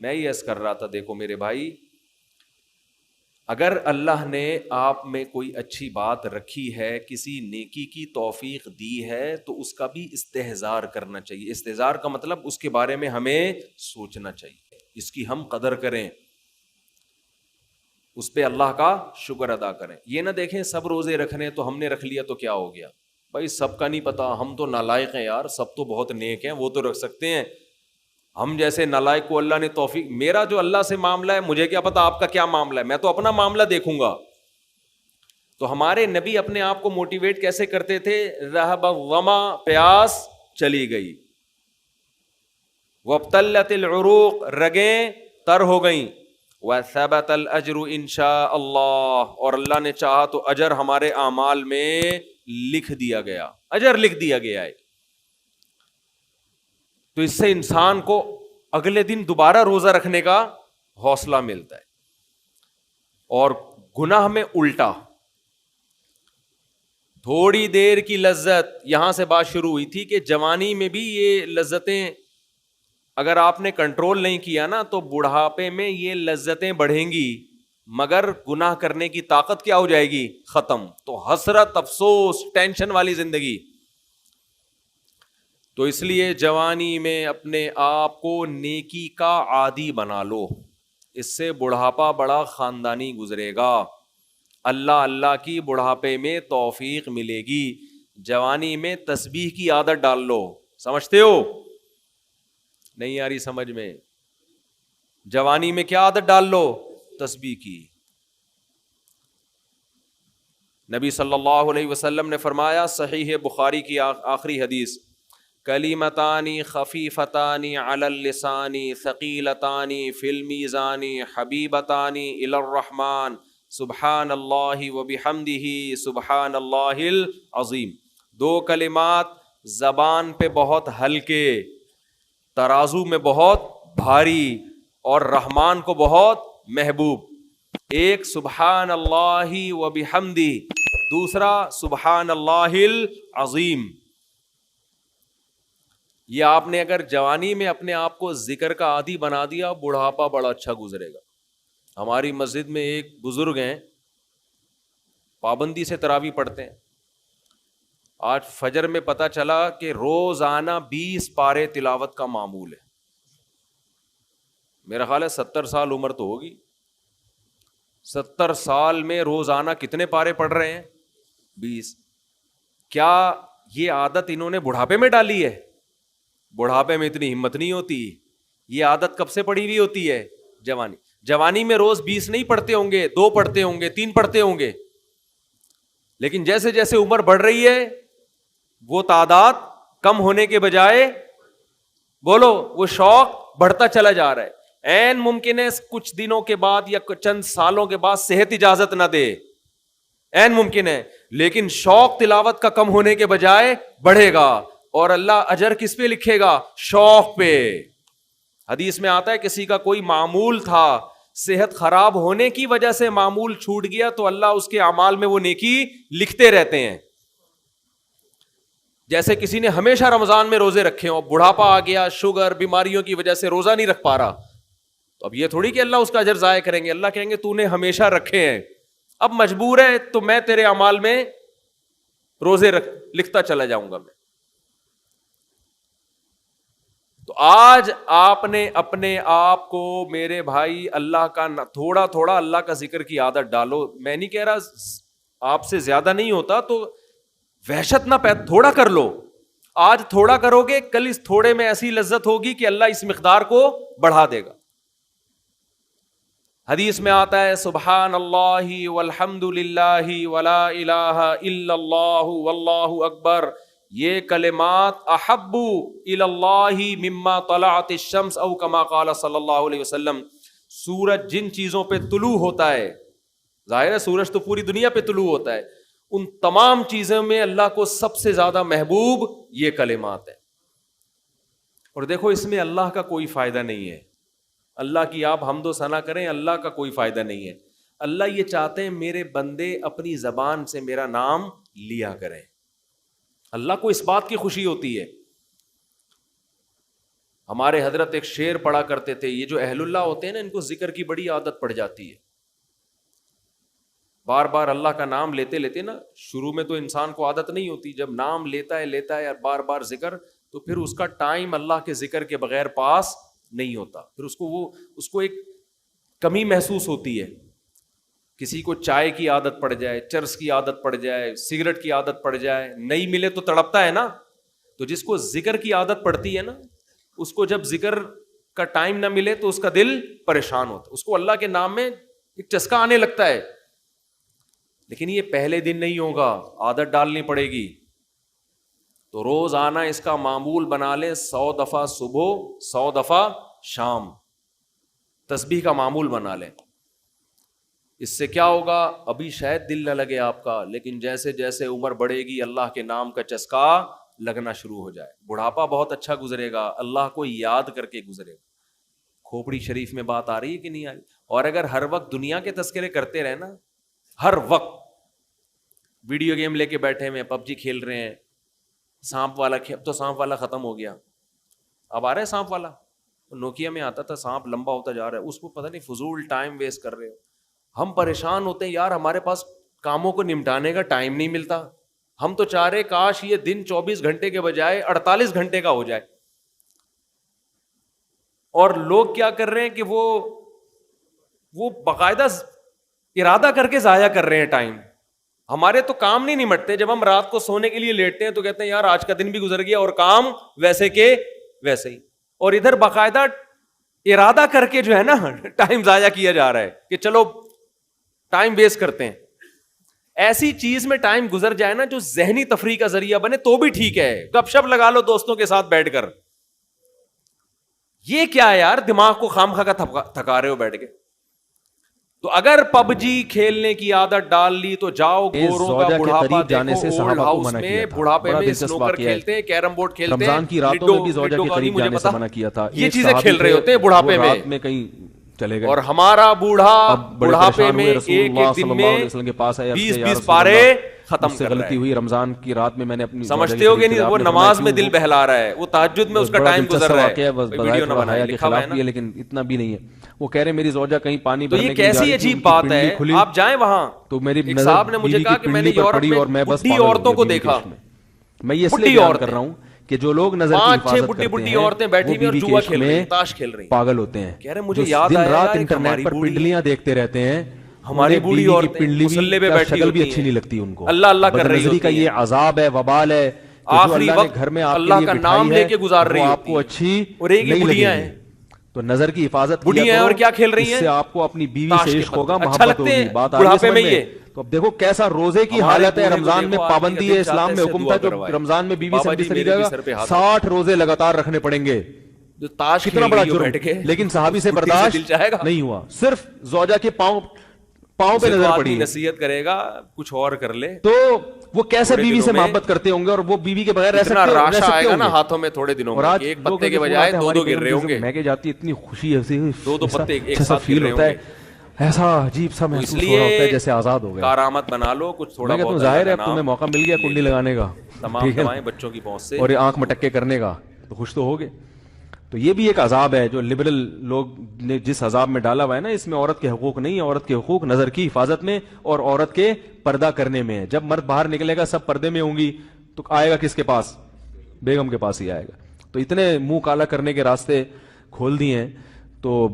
میں یہ عرض کر رہا تھا، دیکھو میرے بھائی، اگر اللہ نے آپ میں کوئی اچھی بات رکھی ہے، کسی نیکی کی توفیق دی ہے، تو اس کا بھی استحضار کرنا چاہیے۔ استحضار کا مطلب اس کے بارے میں ہمیں سوچنا چاہیے، اس کی ہم قدر کریں، اس پہ اللہ کا شکر ادا کریں۔ یہ نہ دیکھیں سب روزے رکھنے تو ہم نے رکھ لیا تو کیا ہو گیا، بھائی سب کا نہیں پتا، ہم تو نالائق ہیں یار، سب تو بہت نیک ہیں، وہ تو رکھ سکتے ہیں، ہم جیسے نالائق کو اللہ نے توفیق، میرا جو اللہ سے معاملہ ہے مجھے کیا پتا آپ کا کیا معاملہ ہے، میں تو اپنا معاملہ دیکھوں گا۔ تو ہمارے نبی اپنے آپ کو موٹیویٹ کیسے کرتے تھے؟ ذہب الظما، پیاس چلی گئی، وابتلت العروق، رگیں تر ہو گئیں، وثبت الاجر انشاء اللہ، اور اللہ نے چاہا تو اجر ہمارے اعمال میں لکھ دیا گیا، اجر لکھ دیا گیا ہے۔ تو اس سے انسان کو اگلے دن دوبارہ روزہ رکھنے کا حوصلہ ملتا ہے۔ اور گناہ میں الٹا، تھوڑی دیر کی لذت، یہاں سے بات شروع ہوئی تھی کہ جوانی میں بھی یہ لذتیں اگر آپ نے کنٹرول نہیں کیا نا تو بڑھاپے میں یہ لذتیں بڑھیں گی، مگر گناہ کرنے کی طاقت کیا ہو جائے گی؟ ختم۔ تو حسرت، افسوس، ٹینشن والی زندگی۔ تو اس لیے جوانی میں اپنے آپ کو نیکی کا عادی بنا لو، اس سے بڑھاپا بڑا خاندانی گزرے گا، اللہ اللہ کی بڑھاپے میں توفیق ملے گی۔ جوانی میں تسبیح کی عادت ڈال لو، سمجھتے ہو؟ نہیں آ رہی سمجھ میں؟ جوانی میں کیا عادت ڈال لو؟ تسبیح کی۔ نبی صلی اللہ علیہ وسلم نے فرمایا، صحیح بخاری کی آخری حدیث، کلیمتانی خفیفتانی علی اللسان ثقیلتانی فی المیزان حبیبتانی الی الرحمن سبحان اللہ وبحمدہ سبحان اللہ العظیم۔ دو کلمات زبان پہ بہت ہلکے، ترازو میں بہت بھاری، اور رحمان کو بہت محبوب۔ ایک سبحان اللہ وبحمدہ، دوسرا سبحان اللہ العظیم۔ یہ آپ نے اگر جوانی میں اپنے آپ کو ذکر کا عادی بنا دیا، بڑھاپا بڑا اچھا گزرے گا۔ ہماری مسجد میں ایک بزرگ ہیں، پابندی سے تراویح پڑھتے ہیں، آج فجر میں پتہ چلا کہ روزانہ 20 پارے تلاوت کا معمول ہے۔ میرا خیال ہے 70 سال عمر تو ہوگی، 70 سال میں روزانہ کتنے پارے پڑھ رہے ہیں؟ 20۔ کیا یہ عادت انہوں نے بڑھاپے میں ڈالی ہے؟ بڑھاپے میں اتنی ہمت نہیں ہوتی، یہ عادت کب سے پڑی ہوئی ہوتی ہے؟ جوانی میں روز 20 نہیں پڑھتے ہوں گے، 2 پڑھتے ہوں گے، 3 پڑھتے ہوں گے، لیکن جیسے جیسے عمر بڑھ رہی ہے وہ تعداد کم ہونے کے بجائے، بولو، وہ شوق بڑھتا چلا جا رہا ہے۔ عین ممکن ہے کچھ دنوں کے بعد یا چند سالوں کے بعد صحت اجازت نہ دے، عین ممکن ہے، لیکن شوق تلاوت کا کم ہونے کے بجائے بڑھے گا، اور اللہ اجر کس پہ لکھے گا؟ شوق پہ۔ حدیث میں آتا ہے کسی کا کوئی معمول تھا، صحت خراب ہونے کی وجہ سے معمول چھوٹ گیا تو اللہ اس کے اعمال میں وہ نیکی لکھتے رہتے ہیں۔ جیسے کسی نے ہمیشہ رمضان میں روزے رکھے ہوں، بڑھاپا آ گیا، شوگر، بیماریوں کی وجہ سے روزہ نہیں رکھ پا رہا، تو اب یہ تھوڑی کہ اللہ اس کا اجر ضائع کریں گے، اللہ کہیں گے تو نے ہمیشہ رکھے ہیں، اب مجبور ہے تو میں تیرے اعمال میں روزے لکھتا چلا جاؤں گا میں۔ تو آج آپ نے اپنے آپ کو، میرے بھائی، اللہ کا تھوڑا تھوڑا اللہ کا ذکر کی عادت ڈالو۔ میں نہیں کہہ رہا آپ سے زیادہ نہیں ہوتا تو وحشت نہ تھوڑا کر لو، آج تھوڑا کرو گے، کل اس تھوڑے میں ایسی لذت ہوگی کہ اللہ اس مقدار کو بڑھا دے گا۔ حدیث میں آتا ہے سبحان اللہ والحمد للہ ولا الہ الا اللہ واللہ اکبر، یہ کلمات احب الی اللہ مما طلعت الشمس، او کما قال صلی اللہ علیہ وسلم۔ سورج جن چیزوں پہ طلوع ہوتا ہے، ظاہر ہے سورج تو پوری دنیا پہ طلوع ہوتا ہے، ان تمام چیزوں میں اللہ کو سب سے زیادہ محبوب یہ کلمات ہے۔ اور دیکھو اس میں اللہ کا کوئی فائدہ نہیں ہے، اللہ کی آپ حمد و ثنا کریں، اللہ کا کوئی فائدہ نہیں ہے۔ اللہ یہ چاہتے ہیں میرے بندے اپنی زبان سے میرا نام لیا کریں، اللہ کو اس بات کی خوشی ہوتی ہے۔ ہمارے حضرت ایک شعر پڑھا کرتے تھے, یہ جو اہل اللہ ہوتے ہیں نا, ان کو ذکر کی بڑی عادت پڑ جاتی ہے. بار بار اللہ کا نام لیتے لیتے نا, شروع میں تو انسان کو عادت نہیں ہوتی, جب نام لیتا ہے بار بار ذکر, تو پھر اس کا ٹائم اللہ کے ذکر کے بغیر پاس نہیں ہوتا. پھر اس کو ایک کمی محسوس ہوتی ہے. کسی کو چائے کی عادت پڑ جائے, چرس کی عادت پڑ جائے, سگریٹ کی عادت پڑ جائے, نہیں ملے تو تڑپتا ہے نا. تو جس کو ذکر کی عادت پڑتی ہے نا, اس کو جب ذکر کا ٹائم نہ ملے تو اس کا دل پریشان ہوتا ہے, اس کو اللہ کے نام میں ایک چسکا آنے لگتا ہے. لیکن یہ پہلے دن نہیں ہوگا, عادت ڈالنی پڑے گی. تو روز آنا اس کا معمول بنا لیں, 100 دفعہ صبح 100 دفعہ شام تسبیح کا معمول بنا لیں. اس سے کیا ہوگا, ابھی شاید دل نہ لگے آپ کا, لیکن جیسے جیسے عمر بڑھے گی اللہ کے نام کا چسکا لگنا شروع ہو جائے. بڑھاپا بہت اچھا گزرے گا, اللہ کو یاد کر کے گزرے گا. کھوپڑی شریف میں بات آ رہی ہے کہ نہیں آ رہی؟ اور اگر ہر وقت دنیا کے تذکرے کرتے رہے نا, ہر وقت ویڈیو گیم لے کے بیٹھے ہوئے, پب جی کھیل رہے ہیں, سانپ والا تو سانپ والا ختم ہو گیا, اب آ رہا ہے سانپ والا. نوکیا میں آتا تھا, سانپ لمبا ہوتا جا رہا ہے, اس کو پتہ نہیں فضول ٹائم ویسٹ کر رہے ہو. ہم پریشان ہوتے ہیں یار, ہمارے پاس کاموں کو نمٹانے کا ٹائم نہیں ملتا. ہم تو چاہ رہے کاش یہ دن 24 گھنٹے کے بجائے 48 گھنٹے کا ہو جائے. اور لوگ کیا کر رہے ہیں کہ وہ باقاعدہ ارادہ کر کے ضائع کر رہے ہیں ٹائم. ہمارے تو کام نہیں نمٹتے. جب ہم رات کو سونے کے لیے لیٹتے ہیں تو کہتے ہیں یار آج کا دن بھی گزر گیا اور کام ویسے کے ویسے ہی. اور ادھر باقاعدہ ارادہ کر کے جو ہے نا ٹائم ضائع کیا جا رہا ہے کہ چلو ٹائم ویسٹ کرتے ہیں. ایسی چیز میں ٹائم گزر جائے نا جو ذہنی تفریح کا ذریعہ بنے تو بھی ٹھیک ہے. گپ شپ لگا لو دوستوں کے ساتھ بیٹھ کر. یہ کیا ہے یار, دماغ کو خامخواہ کا تھکا رہے ہو بیٹھ کے. تو اگر پب جی کھیلنے کی عادت ڈال لی تو جاؤ گوروں کا بڑھاپا دیکھو, اولڈ ہاؤس میں بڑھاپے میں سنوکر کھیلتے ہیں, کیرم بورڈ کھیلتے ہیں, رمضان کی راتوں میں بھی زوجہ کے قریب جانے سے منع کیا تھا. یہ چیزیں کھیل رہے ہوتے ہیں بڑھاپے میں کہیں چلے گئے. اور ہمارا بوڑھا بڑھاپے میں ایک دن میں 20 پارے ختم سے غلطی ہوئی. رمضان کی رات میں نے اپنی سمجھتے ہو گے نہیں, وہ نماز میں دل بہلا رہا ہے, وہ تہجد میں اس کا ٹائم گزر رہا ہے, ویڈیو نہ بنائے, لکھا ہوا ہے نا. لیکن اتنا بھی نہیں ہے. وہ کہہ رہے میری زوجہ کہیں پانی تو یہ کیسی عجیب بات ہے. آپ جائیں وہاں, تو میری ایک صاحب نے مجھے کہا کہ میں نے یورپ میں بڈھی عورتوں کو دیکھا. میں یہ اس لیے بیان کر رہا ہوں کہ جو لوگ نظر کی حفاظت کرتے ہیں, بڈھی عورتیں بیٹھی ہوئی اور جوا کھیل رہی ہیں, تاش کھیل رہی ہیں, پاگل ہوتے ہیں. کہہ رہے مجھے یاد آیا دن رات انٹرنیٹ پر پنڈلیاں دیکھتے رہتے ہیں. ہماری بوڑھی عورتیں مسلے پہ بیٹھی شکل بھی اچھی نہیں لگتی ان کو. اللہ اللہ کر رہی ہوتی کا یہ عذاب ہے, وبال ہے. آخری وقت گھر میں اللہ کا نام لے کے گزار رہی آپ کو اچھی اور ایک بڑھیاں ہیں. تو نظر کی حفاظت بڑھیاں ہیں اور کیا کھیل رہی ہیں, اس سے آپ کو اپنی بیوی سے عشق ہوگا, اچھا محبت لگتے ہوگی. ہیں بات بڑھاپے میں. یہ تو اب دیکھو کیسا روزے کی حالت ہے. رمضان میں پابندی ہے, اسلام میں حکم تھا کہ رمضان میں بیوی سے بستری جائے گا, 60 روزے لگاتار رکھنے پڑیں گے. کتنا بڑا جرم, لیکن صحابی سے برداشت نہیں ہوا. صرف زوجہ کے پاؤں پہ نظر پڑی. نصیحت کرے گا کچھ اور کر لے تو وہ کیسے بیوی سے محبت کرتے ہوں گے, اور وہ بیوی کے بغیر اتنا راشا آئے گا نا ہاتھوں میں تھوڑے دنوں میں, ایک پتے کے بجائے 2 گر رہے ہوں گے. میں کہ جاتی اتنی خوشی ہے, 2 پتے ایک ساتھ فیل ہوتا ہے, ایسا عجیب سا محسوس ہو رہا ہوتا ہے جیسے آزاد ہو گئے. کارآمد بنا لو کچھ تھوڑا بہت. ظاہر ہے تمہیں موقع مل گیا کنڈی لگانے کا, تمام دوائیں بچوں کی پہنچ سے, اور آنکھ مٹکے کرنے کا, تو خوش تو ہوگے. تو یہ بھی ایک عذاب ہے جو لبرل لوگ نے جس عذاب میں ڈالا ہوا ہے نا, اس میں عورت کے حقوق نہیں ہے. عورت کے حقوق نظر کی حفاظت میں اور عورت کے پردہ کرنے میں ہے. جب مرد باہر نکلے گا سب پردے میں ہوں گی, تو آئے گا کس کے پاس, بیگم کے پاس ہی آئے گا. تو اتنے منہ کالا کرنے کے راستے کھول دیے ہیں. تو